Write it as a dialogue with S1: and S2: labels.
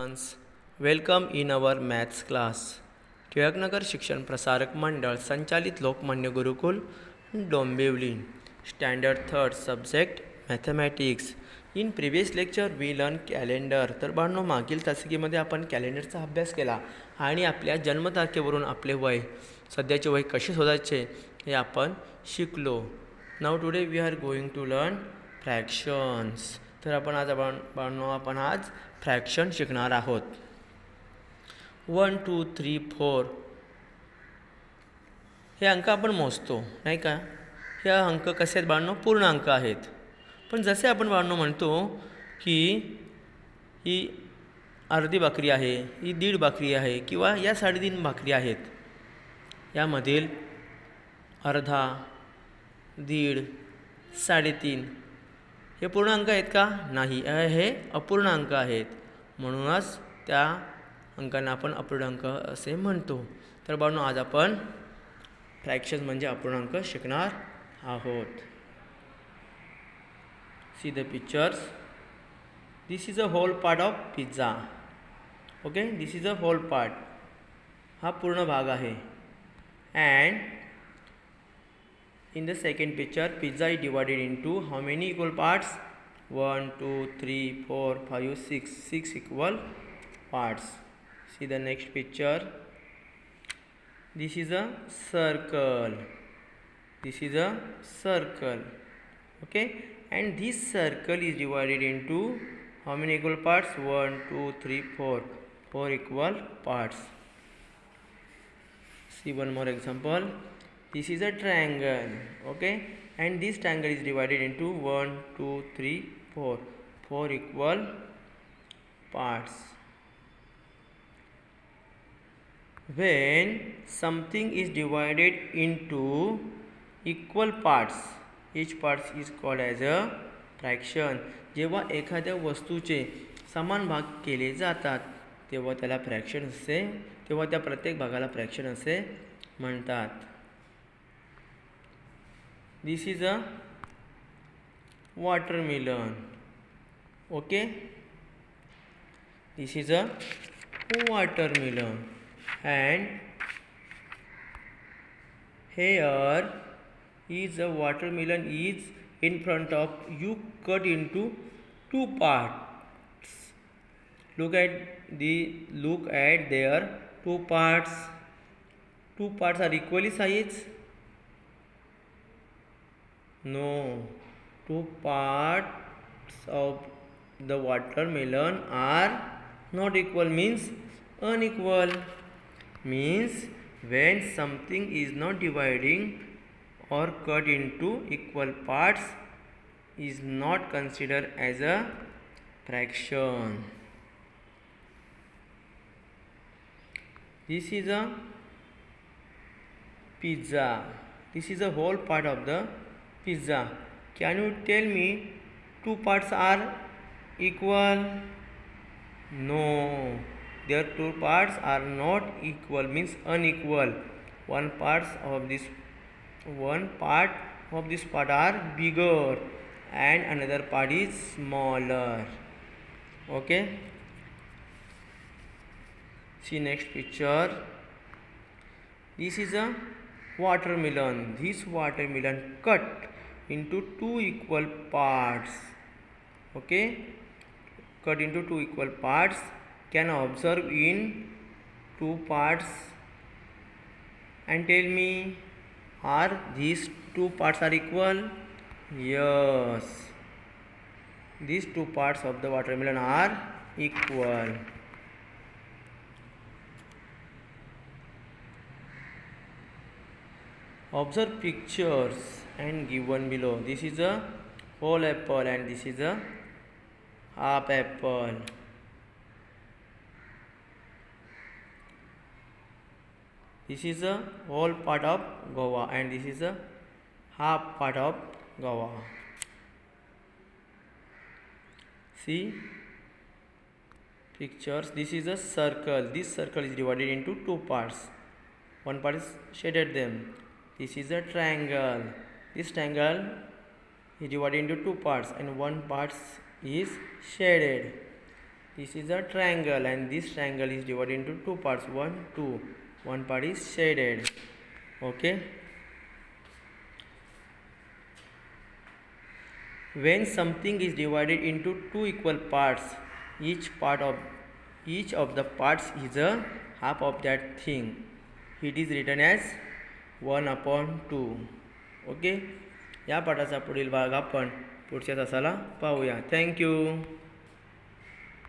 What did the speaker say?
S1: Students, welcome in our maths class. Tilaknagar शिक्षण प्रसारक मंडळ संचालित Lokmanya Gurukul Dombivli standard third subject mathematics. In previous lecture we learn calendar. तर बाळांनो, मागील तासिकेमध्ये आपण कॅलेंडरचा अभ्यास केला आणि आपल्या जन्मतारखेवरून आपले वय, सध्याचे वय कसे शोधायचे हे आपण शिकलो. Now today we are going to learn fractions. तर आपण आज फ्रॅक्शन शिकणार आहोत. 1 2 3 4 हे अंक आपण मोजतो, नाही का? हे अंक कसे आहेत बाळांनो? पूर्ण अंक आहेत. पण जसे आपण बाळांनो म्हणतो की ही अर्धी भाकरी आहे, ही दीड भाकरी आहे किंवा या 3.5 भाकरी आहेत, यामधील अर्धा, दीड, 3.5 हे पूर्ण अंक आहेत का? नाही, हे अपूर्ण अंक आहेत. म्हणूनच त्या अंकांना आपण अपूर्णांक असे म्हणतो. तर बाळांनो, आज आपण फ्रॅक्शन म्हणजे अपूर्णांक शिकणार आहोत. See the pictures. This is a whole part of pizza. Okay, this is a whole part. हा पूर्ण भाग आहे. And in the second picture, pizza is divided into how many equal parts? 1 2 3 4 5 6 equal parts. See the next picture. This is a circle. This is a circle. Okay, and this circle is divided into how many equal parts? 1 2 3 4 equal parts. See one more example. This is a triangle, okay, and this triangle is divided into 1 2 3 4 equal parts. When something is divided into equal parts, each part is called as a fraction. जेव्हा एखाद्या वस्तूचे समान भाग केले जातात तेव्हा त्याला fraction असे, तेव्हा त्या प्रत्येक भागाला फ्रॅक्शन असे म्हणतात. This is a watermelon. Okay, this is a watermelon, and here is a watermelon is in front of you, cut into two parts. Look at there two parts. Two parts are equally sized. No, two parts of the watermelon are not equal, means unequal. Means when something is not dividing or cut into equal parts is not considered as a fraction. This is a pizza. This is a whole part of the pizza. Can you tell me two parts are equal? No, their two parts are not equal, means unequal. One part of this part are bigger and another part is smaller. Okay, see next picture. This is a watermelon. This watermelon cut into two equal parts. Okay, cut into two equal parts. Can observe in two parts and tell me, are these two parts are equal? Yes, these two parts of the watermelon are equal. Observe pictures and given below. This is a whole apple and this is a half apple. This is a whole part of guava and this is a half part of guava. See pictures. This is a circle. This circle is divided into two parts. One part is shaded them. This is a triangle. This triangle is divided into two parts and one part is shaded. This is a triangle and this triangle is divided into two parts. 1, 2. One part is shaded. Okay. When something is divided into two equal parts, each of the parts is a half of that thing. It is written as 1/2. Okay. या पाठाचा पुढील भाग आपण पुढच्या तासाला पाहूया. Thank you.